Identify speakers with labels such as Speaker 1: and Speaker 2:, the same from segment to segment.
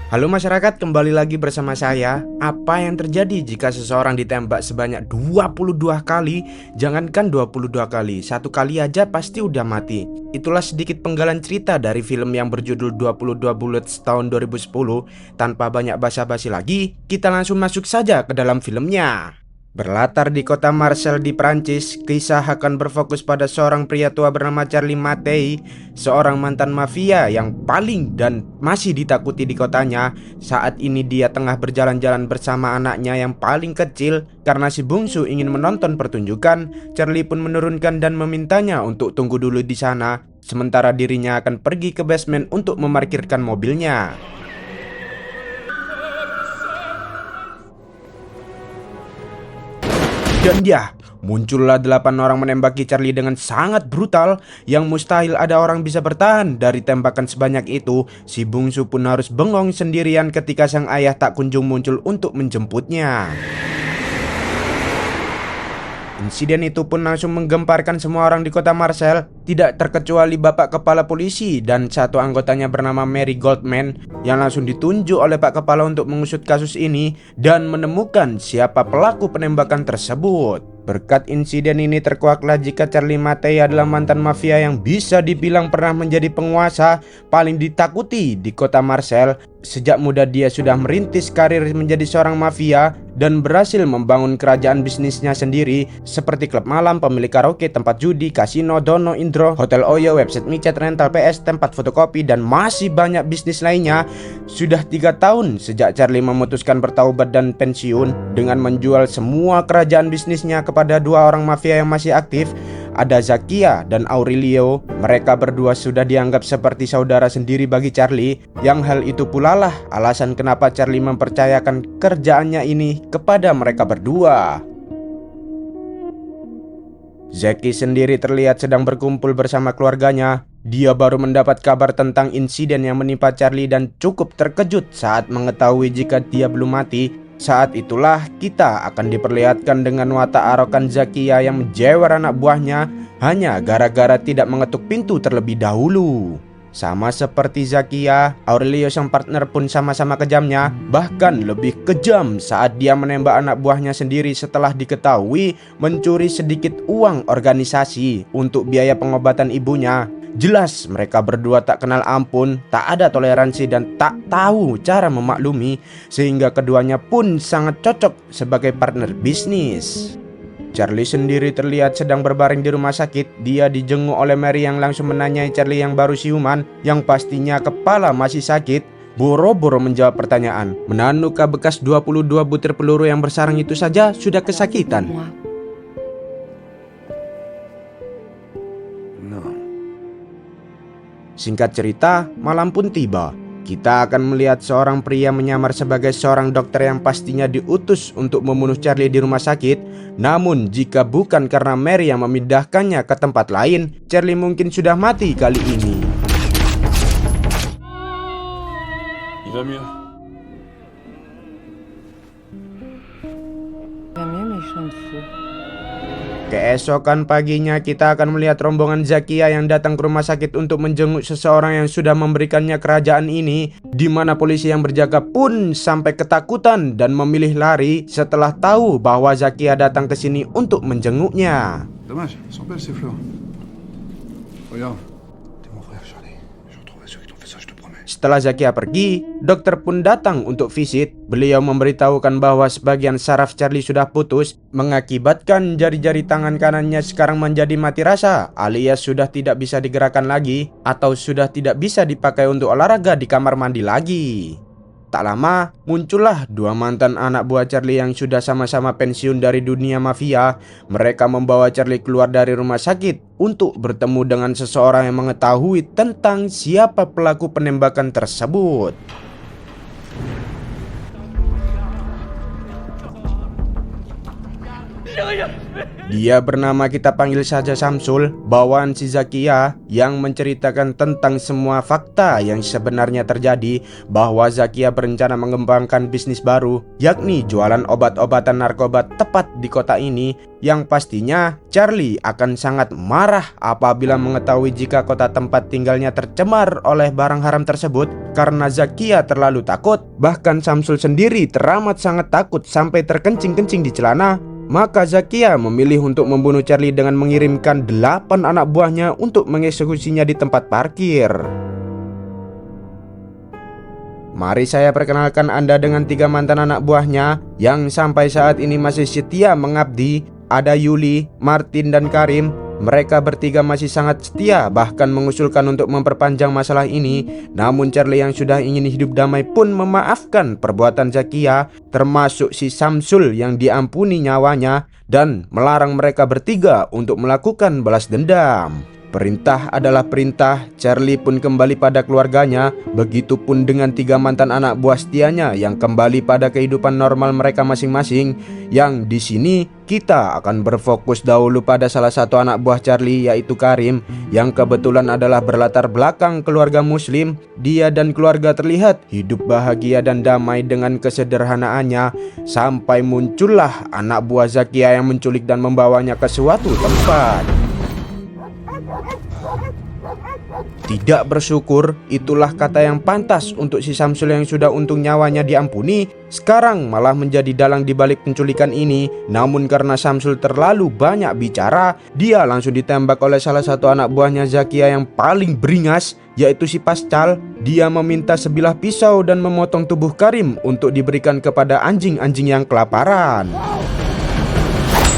Speaker 1: Halo masyarakat, kembali lagi bersama saya. Apa yang terjadi jika seseorang ditembak sebanyak 22 kali? Jangankan 22 kali, satu kali aja pasti udah mati. Itulah sedikit penggalan cerita dari film yang berjudul 22 Bullets tahun 2010. Tanpa banyak basa-basi lagi, kita langsung masuk saja ke dalam filmnya. Berlatar di kota Marseille di Prancis, kisah akan berfokus pada seorang pria tua bernama Charlie Mattei, seorang mantan mafia yang paling dan masih ditakuti di kotanya. Saat ini dia tengah berjalan-jalan bersama anaknya yang paling kecil. Karena si bungsu ingin menonton pertunjukan, Charlie pun menurunkan dan memintanya untuk tunggu dulu di sana, sementara dirinya akan pergi ke basement untuk memarkirkan mobilnya. Dan ya, muncullah 8 orang menembaki Charlie dengan sangat brutal, yang mustahil ada orang bisa bertahan dari tembakan sebanyak itu. Si bungsu pun harus bengong sendirian ketika sang ayah tak kunjung muncul untuk menjemputnya. Insiden itu pun langsung menggemparkan semua orang di kota Marseille, tidak terkecuali bapak kepala polisi dan satu anggotanya bernama Mary Goldman, yang langsung ditunjuk oleh pak kepala untuk mengusut kasus ini dan menemukan siapa pelaku penembakan tersebut. Berkat insiden ini terkuaklah jika Charlie Mattei adalah mantan mafia yang bisa dibilang pernah menjadi penguasa paling ditakuti di kota Marseille. Sejak muda dia sudah merintis karir menjadi seorang mafia dan berhasil membangun kerajaan bisnisnya sendiri, seperti klub malam, pemilik karaoke, tempat judi, kasino, dono, indro, hotel Oyo, website micet, rental PS, tempat fotokopi, dan masih banyak bisnis lainnya. Sudah 3 tahun sejak Charlie memutuskan bertaubat dan pensiun dengan menjual semua kerajaan bisnisnya kepada 2 orang mafia yang masih aktif. Ada Zakia dan Aurelio. Mereka berdua sudah dianggap seperti saudara sendiri bagi Charlie, yang hal itu pula lah alasan kenapa Charlie mempercayakan kerjaannya ini kepada mereka berdua. Zaki sendiri terlihat sedang berkumpul bersama keluarganya. Dia baru mendapat kabar tentang insiden yang menimpa Charlie dan cukup terkejut saat mengetahui jika dia belum mati. Saat itulah kita akan diperlihatkan dengan watak arogan Zakia yang menjewer anak buahnya hanya gara-gara tidak mengetuk pintu terlebih dahulu. Sama seperti Zakia, Aurelio sang partner pun sama-sama kejamnya, bahkan lebih kejam saat dia menembak anak buahnya sendiri setelah diketahui mencuri sedikit uang organisasi untuk biaya pengobatan ibunya. Jelas mereka berdua tak kenal ampun, tak ada toleransi dan tak tahu cara memaklumi, sehingga keduanya pun sangat cocok sebagai partner bisnis. Charlie sendiri terlihat sedang berbaring di rumah sakit. Dia dijenguk oleh Mary yang langsung menanyai Charlie yang baru siuman, yang pastinya kepala masih sakit, boro-boro menjawab pertanyaan. Menahan luka bekas 22 butir peluru yang bersarang itu saja sudah kesakitan. Singkat cerita, malam pun tiba. Kita akan melihat seorang pria menyamar sebagai seorang dokter yang pastinya diutus untuk membunuh Charlie di rumah sakit. Namun jika bukan karena Mary yang memindahkannya ke tempat lain, Charlie mungkin sudah mati kali ini.
Speaker 2: Il va mieux.
Speaker 3: Va mieux, mais je suis fou.
Speaker 1: Keesokan paginya kita akan melihat rombongan Zakia yang datang ke rumah sakit untuk menjenguk seseorang yang sudah memberikannya kerajaan ini, di mana polisi yang berjaga pun sampai ketakutan dan memilih lari setelah tahu bahwa Zakia datang ke sini untuk menjenguknya.
Speaker 2: Dommage, elles sont belles ces fleurs. Regarde. T'es mon frère, Charlie. Je retrouverai ceux qui t'ont fait ça, je te promets.
Speaker 1: Setelah Zakia pergi, dokter pun datang untuk visit. Beliau memberitahukan bahwa sebagian saraf Charlie sudah putus, mengakibatkan jari-jari tangan kanannya sekarang menjadi mati rasa, alias sudah tidak bisa digerakkan lagi, atau sudah tidak bisa dipakai untuk olahraga di kamar mandi lagi. Tak lama, muncullah 2 mantan anak buah Charlie yang sudah sama-sama pensiun dari dunia mafia. Mereka membawa Charlie keluar dari rumah sakit untuk bertemu dengan seseorang yang mengetahui tentang siapa pelaku penembakan tersebut. Dia bernama, kita panggil saja Samsul, bawaan si Zakia, yang menceritakan tentang semua fakta yang sebenarnya terjadi, bahwa Zakia berencana mengembangkan bisnis baru, yakni jualan obat-obatan narkoba tepat di kota ini, yang pastinya Charlie akan sangat marah apabila mengetahui jika kota tempat tinggalnya tercemar oleh barang haram tersebut karena Zakia terlalu takut. Bahkan Samsul sendiri teramat sangat takut sampai terkencing-kencing di celana. Maka Zakia memilih untuk membunuh Charlie dengan mengirimkan 8 anak buahnya untuk mengeksekusinya di tempat parkir. Mari saya perkenalkan Anda dengan 3 mantan anak buahnya yang sampai saat ini masih setia mengabdi. Ada Yuli, Martin, dan Karim. Mereka bertiga masih sangat setia, bahkan mengusulkan untuk memperpanjang masalah ini. Namun Charlie yang sudah ingin hidup damai pun memaafkan perbuatan Zakia, termasuk si Samsul yang diampuni nyawanya, dan melarang mereka bertiga untuk melakukan balas dendam. Perintah adalah perintah. Charlie pun kembali pada keluarganya. Begitupun dengan 3 mantan anak buah setianya yang kembali pada kehidupan normal mereka masing-masing. Yang di sini kita akan berfokus dahulu pada salah satu anak buah Charlie, yaitu Karim, yang kebetulan adalah berlatar belakang keluarga muslim. Dia dan keluarga terlihat hidup bahagia dan damai dengan kesederhanaannya, sampai muncullah anak buah Zakia yang menculik dan membawanya ke suatu tempat. Tidak bersyukur, itulah kata yang pantas untuk si Samsul yang sudah untung nyawanya diampuni, sekarang malah menjadi dalang di balik penculikan ini. Namun karena Samsul terlalu banyak bicara, dia langsung ditembak oleh salah satu anak buahnya Zakia yang paling beringas, yaitu si Pascal. Dia meminta sebilah pisau dan memotong tubuh Karim untuk diberikan kepada anjing-anjing yang kelaparan.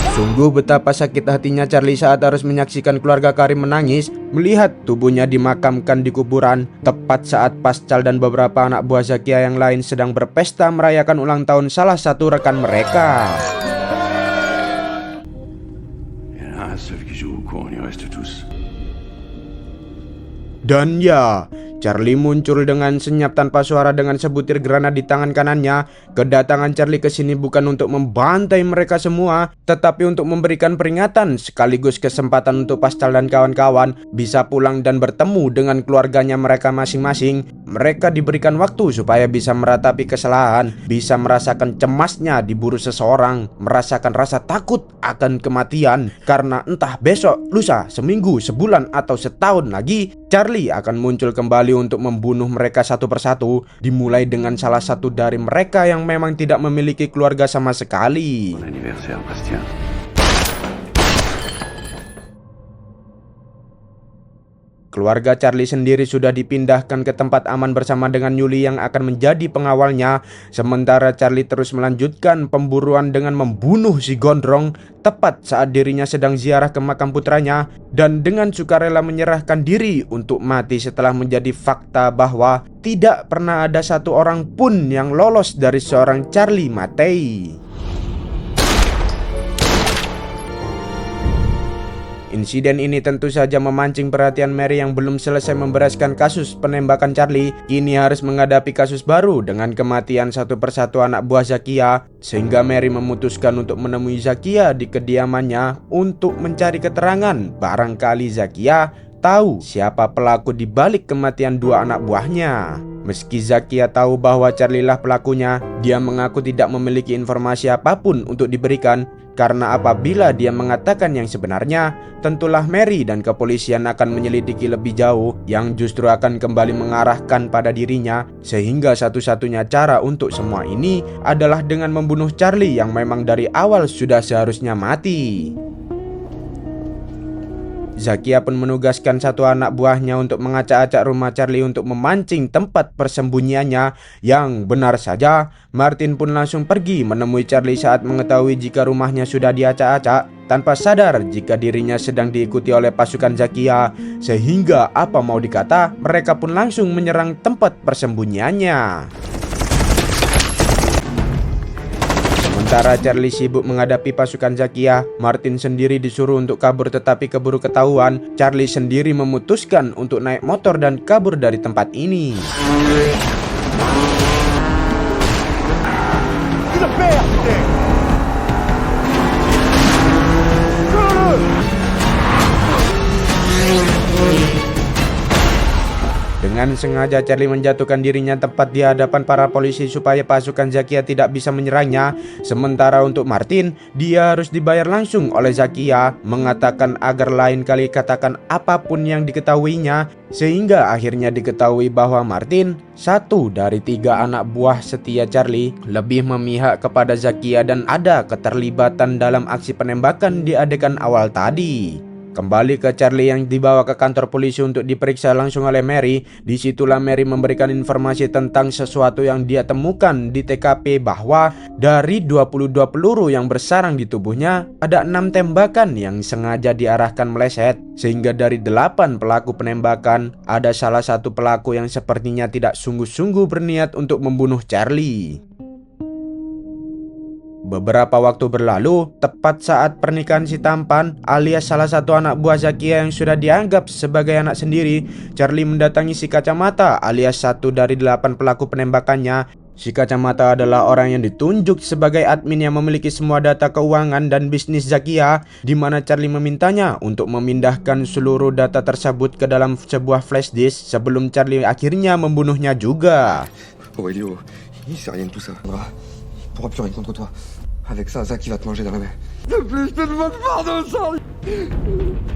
Speaker 1: Sungguh betapa sakit hatinya Charlie saat harus menyaksikan keluarga Karim menangis melihat tubuhnya dimakamkan di kuburan, tepat saat Pascal dan beberapa anak buah Zakia yang lain sedang berpesta merayakan ulang tahun salah satu rekan mereka. Dan ya, Charlie muncul dengan senyap tanpa suara dengan sebutir granat di tangan kanannya. Kedatangan Charlie ke sini bukan untuk membantai mereka semua, tetapi untuk memberikan peringatan sekaligus kesempatan untuk Pascal dan kawan-kawan bisa pulang dan bertemu dengan keluarganya mereka masing-masing. Mereka diberikan waktu supaya bisa meratapi kesalahan, bisa merasakan cemasnya diburu seseorang, merasakan rasa takut akan kematian, karena entah besok, lusa, seminggu, sebulan, atau setahun lagi Charlie akan muncul kembali untuk membunuh mereka satu persatu, dimulai dengan salah satu dari mereka yang memang tidak memiliki keluarga sama sekali. Keluarga Charlie sendiri sudah dipindahkan ke tempat aman bersama dengan Yuli yang akan menjadi pengawalnya. Sementara Charlie terus melanjutkan pemburuan dengan membunuh si gondrong tepat saat dirinya sedang ziarah ke makam putranya, dan dengan sukarela menyerahkan diri untuk mati setelah menjadi fakta bahwa tidak pernah ada satu orang pun yang lolos dari seorang Charlie Mattei. Insiden ini tentu saja memancing perhatian Mary yang belum selesai membereskan kasus penembakan Charlie. Kini harus menghadapi kasus baru dengan kematian satu persatu anak buah Zakia, sehingga Mary memutuskan untuk menemui Zakia di kediamannya untuk mencari keterangan. Barangkali Zakia tahu siapa pelaku di balik kematian 2 anak buahnya. Meski Zakia tahu bahwa Charlie lah pelakunya, dia mengaku tidak memiliki informasi apapun untuk diberikan, karena apabila dia mengatakan yang sebenarnya, tentulah Mary dan kepolisian akan menyelidiki lebih jauh yang justru akan kembali mengarahkan pada dirinya, sehingga satu-satunya cara untuk semua ini adalah dengan membunuh Charlie yang memang dari awal sudah seharusnya mati. Zakia pun menugaskan satu anak buahnya untuk mengacak-acak rumah Charlie untuk memancing tempat persembunyiannya. Yang benar saja, Martin pun langsung pergi menemui Charlie saat mengetahui jika rumahnya sudah diacak-acak, tanpa sadar jika dirinya sedang diikuti oleh pasukan Zakia, sehingga apa mau dikata, mereka pun langsung menyerang tempat persembunyiannya. Sementara Charlie sibuk menghadapi pasukan Zakia, Martin sendiri disuruh untuk kabur tetapi keburu ketahuan. Charlie sendiri memutuskan untuk naik motor dan kabur dari tempat ini. Dengan sengaja Charlie menjatuhkan dirinya tepat di hadapan para polisi supaya pasukan Zakia tidak bisa menyerangnya. Sementara untuk Martin, dia harus dibayar langsung oleh Zakia, mengatakan agar lain kali katakan apapun yang diketahuinya. Sehingga akhirnya diketahui bahwa Martin, satu dari 3 anak buah setia Charlie, lebih memihak kepada Zakia dan ada keterlibatan dalam aksi penembakan di adegan awal tadi. Kembali ke Charlie yang dibawa ke kantor polisi untuk diperiksa langsung oleh Mary. Disitulah Mary memberikan informasi tentang sesuatu yang dia temukan di TKP, bahwa dari 22 peluru yang bersarang di tubuhnya, ada 6 tembakan yang sengaja diarahkan meleset. Sehingga dari 8 pelaku penembakan, ada salah satu pelaku yang sepertinya tidak sungguh-sungguh berniat untuk membunuh Charlie. Beberapa waktu berlalu, tepat saat pernikahan si tampan alias salah satu anak buah Zakia yang sudah dianggap sebagai anak sendiri, Charlie mendatangi si kacamata alias satu dari 8 pelaku penembakannya. Si kacamata adalah orang yang ditunjuk sebagai admin yang memiliki semua data keuangan dan bisnis Zakia, di mana Charlie memintanya untuk memindahkan seluruh data tersebut ke dalam sebuah flash disk sebelum Charlie akhirnya membunuhnya juga.
Speaker 2: Aurelio, il sait rien de tout ça. Il pourra plus rien contre toi. Avec ça, Zach, il va te manger dans la main. S'il te plaît, je te demande pardon, Charlie.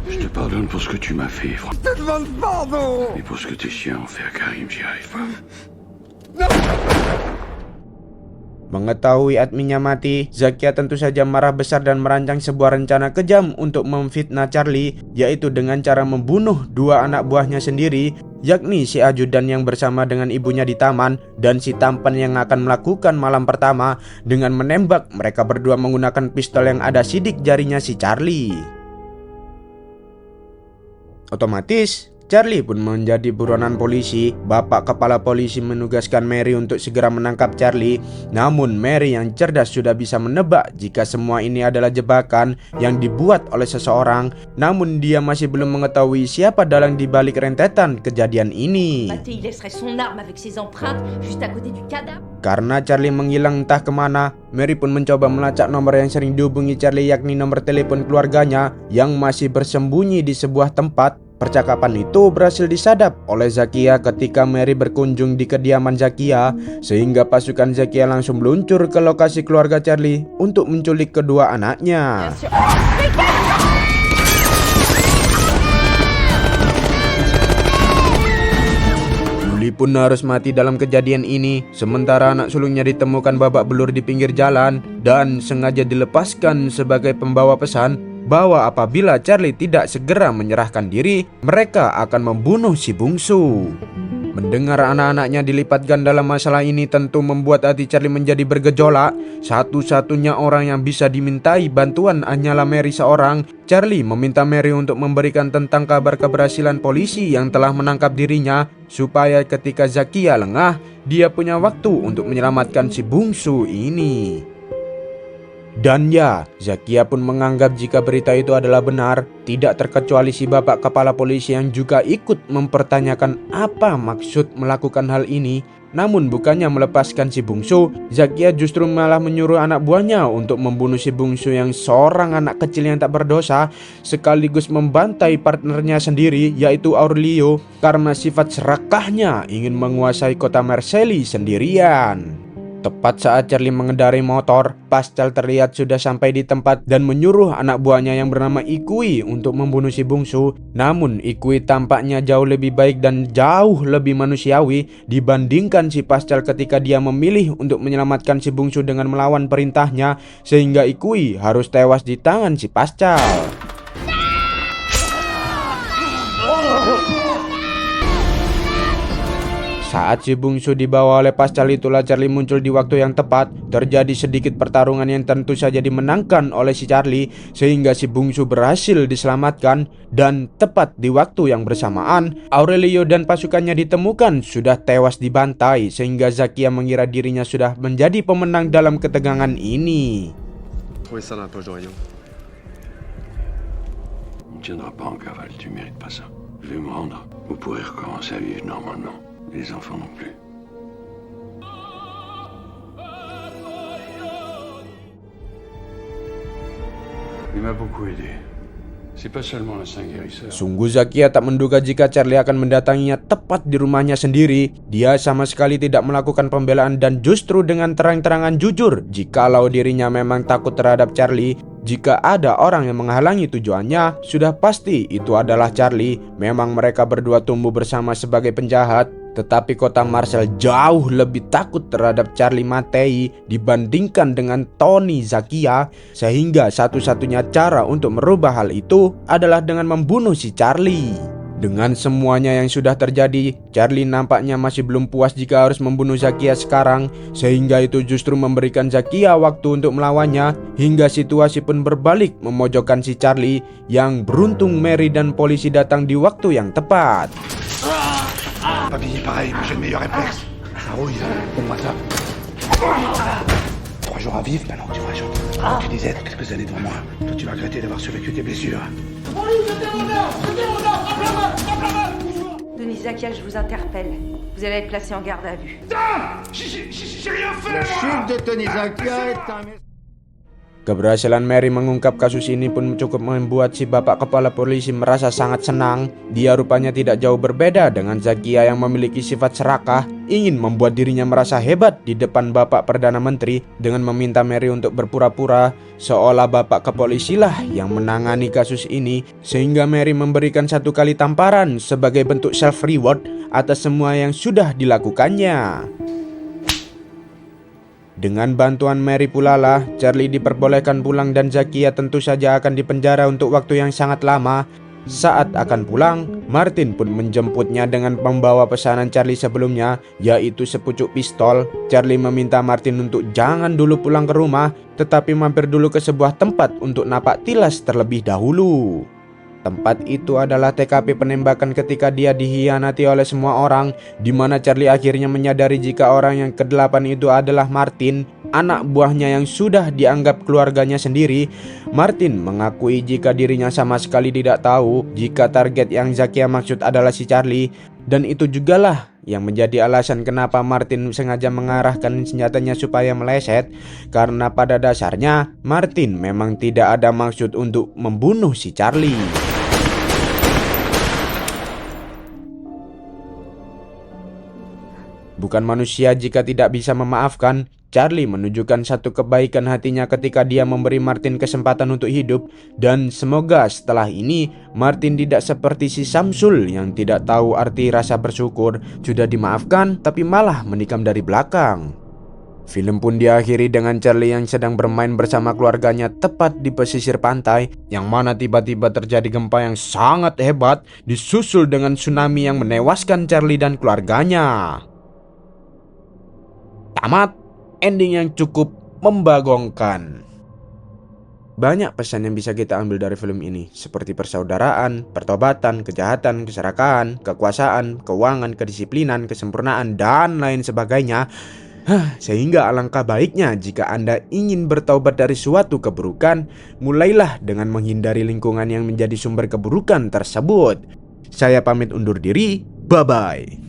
Speaker 3: Je te pardonne pour ce que tu m'as fait, Franck.
Speaker 2: Je te demande pardon.
Speaker 3: Mais pour ce que tes chiens ont fait à Karim, j'y arrive pas.
Speaker 1: Mengetahui adminnya mati, Zakia tentu saja marah besar dan merancang sebuah rencana kejam untuk memfitnah Charlie, yaitu dengan cara membunuh 2 anak buahnya sendiri, yakni si ajudan yang bersama dengan ibunya di taman dan si tampan yang akan melakukan malam pertama dengan menembak mereka berdua menggunakan pistol yang ada sidik jarinya si Charlie. Otomatis Charlie pun menjadi buronan polisi. Bapak kepala polisi menugaskan Mary untuk segera menangkap Charlie. Namun Mary yang cerdas sudah bisa menebak jika semua ini adalah jebakan yang dibuat oleh seseorang. Namun dia masih belum mengetahui siapa dalang di balik rentetan kejadian ini. Karena Charlie menghilang entah kemana, Mary pun mencoba melacak nomor yang sering dihubungi Charlie, yakni nomor telepon keluarganya yang masih bersembunyi di sebuah tempat. Percakapan itu berhasil disadap oleh Zakia ketika Mary berkunjung di kediaman Zakia, sehingga pasukan Zakia langsung meluncur ke lokasi keluarga Charlie untuk menculik kedua anaknya. Julie pun harus mati dalam kejadian ini, sementara anak sulungnya ditemukan babak belur di pinggir jalan dan sengaja dilepaskan sebagai pembawa pesan bahwa apabila Charlie tidak segera menyerahkan diri, mereka akan membunuh si bungsu. Mendengar anak-anaknya dilipatkan dalam masalah ini tentu membuat hati Charlie menjadi bergejolak. Satu-satunya orang yang bisa dimintai bantuan hanyalah Mary seorang. Charlie meminta Mary untuk memberikan tentang kabar keberhasilan polisi yang telah menangkap dirinya, supaya ketika Zakia lengah, dia punya waktu untuk menyelamatkan si bungsu ini. Dan ya, Zakia pun menganggap jika berita itu adalah benar, tidak terkecuali si bapak kepala polisi yang juga ikut mempertanyakan apa maksud melakukan hal ini. Namun bukannya melepaskan si bungsu, Zakia justru malah menyuruh anak buahnya untuk membunuh si bungsu yang seorang anak kecil yang tak berdosa, sekaligus membantai partnernya sendiri yaitu Aurelio karena sifat serakahnya ingin menguasai kota Marseille sendirian. Tepat saat Charlie mengendarai motor, Pascal terlihat sudah sampai di tempat dan menyuruh anak buahnya yang bernama Ikui untuk membunuh si bungsu. Namun Ikui tampaknya jauh lebih baik dan jauh lebih manusiawi dibandingkan si Pascal ketika dia memilih untuk menyelamatkan si bungsu dengan melawan perintahnya, sehingga Ikui harus tewas di tangan si Pascal. Saat si bungsu dibawa oleh Pascal itulah Charlie muncul di waktu yang tepat. Terjadi sedikit pertarungan yang tentu saja dimenangkan oleh si Charlie, sehingga si bungsu berhasil diselamatkan. Dan tepat di waktu yang bersamaan, Aurelio dan pasukannya ditemukan sudah tewas dibantai, sehingga Zakia mengira dirinya sudah menjadi pemenang dalam ketegangan ini.
Speaker 2: Trouvez ça dans la poche d'Aurélien.
Speaker 3: On ne tiendra pas en cavale, tu mérites pas ça. Je vais me rendre. Vous pourrez recommencer à vivre normalement. Les enfants non plus. Il m'a beaucoup aidé. C'est pas seulement un saint guérisseur.
Speaker 1: Sungguh Zakia tak menduga jika Charlie akan mendatanginya tepat di rumahnya sendiri. Dia sama sekali tidak melakukan pembelaan dan justru dengan terang-terangan jujur jikalau dirinya memang takut terhadap Charlie. Jika ada orang yang menghalangi tujuannya, sudah pasti itu adalah Charlie. Memang mereka berdua tumbuh bersama sebagai penjahat. Tetapi kota Marcel jauh lebih takut terhadap Charlie Mattei dibandingkan dengan Tony Zakia, sehingga satu-satunya cara untuk merubah hal itu adalah dengan membunuh si Charlie. Dengan semuanya yang sudah terjadi, Charlie nampaknya masih belum puas jika harus membunuh Zakia sekarang, sehingga itu justru memberikan Zakia waktu untuk melawannya, hingga situasi pun berbalik memojokkan si Charlie, yang beruntung Mary dan polisi datang di waktu yang tepat.
Speaker 4: Papy, pareil, mais j'ai le meilleur réflexe. Ça rouille, donne-moi ça. 3 jours à vivre, maintenant tu vois, Jean. Tu disais, dans quelques années devant moi, toi tu vas regretter d'avoir survécu tes blessures.
Speaker 5: Denis Zakia, je vous interpelle. Vous allez être placé en garde à vue.
Speaker 4: J'ai rien fait,
Speaker 6: La chute de Tony Zakia est un...
Speaker 1: Keberhasilan Mary mengungkap kasus ini pun cukup membuat si bapak kepala polisi merasa sangat senang. Dia rupanya tidak jauh berbeda dengan Zakia yang memiliki sifat serakah, ingin membuat dirinya merasa hebat di depan bapak Perdana Menteri dengan meminta Mary untuk berpura-pura seolah bapak kepolisilah yang menangani kasus ini, sehingga Mary memberikan 1 kali tamparan sebagai bentuk self reward atas semua yang sudah dilakukannya. Dengan bantuan Mary pula lah, Charlie diperbolehkan pulang dan Zakia tentu saja akan dipenjara untuk waktu yang sangat lama. Saat akan pulang, Martin pun menjemputnya dengan membawa pesanan Charlie sebelumnya, yaitu sepucuk pistol. Charlie meminta Martin untuk jangan dulu pulang ke rumah, tetapi mampir dulu ke sebuah tempat untuk napak tilas terlebih dahulu. Tempat itu adalah TKP penembakan ketika dia dihianati oleh semua orang, di mana Charlie akhirnya menyadari jika orang yang ke-8 itu adalah Martin, anak buahnya yang sudah dianggap keluarganya sendiri. Martin mengakui jika dirinya sama sekali tidak tahu jika target yang Zakia maksud adalah si Charlie, dan itu jugalah yang menjadi alasan kenapa Martin sengaja mengarahkan senjatanya supaya meleset, karena pada dasarnya Martin memang tidak ada maksud untuk membunuh si Charlie. Bukan manusia jika tidak bisa memaafkan. Charlie menunjukkan satu kebaikan hatinya ketika dia memberi Martin kesempatan untuk hidup, dan semoga setelah ini Martin tidak seperti si Samsul yang tidak tahu arti rasa bersyukur, sudah dimaafkan tapi malah menikam dari belakang. Film pun diakhiri dengan Charlie yang sedang bermain bersama keluarganya tepat di pesisir pantai, yang mana tiba-tiba terjadi gempa yang sangat hebat disusul dengan tsunami yang menewaskan Charlie dan keluarganya. Tamat, ending yang cukup membagongkan. Banyak pesan yang bisa kita ambil dari film ini, seperti persaudaraan, pertobatan, kejahatan, keserakahan, kekuasaan, keuangan, kedisiplinan, kesempurnaan, dan lain sebagainya. Sehingga alangkah baiknya jika Anda ingin bertaubat dari suatu keburukan, mulailah dengan menghindari lingkungan yang menjadi sumber keburukan tersebut. Saya pamit undur diri, bye-bye.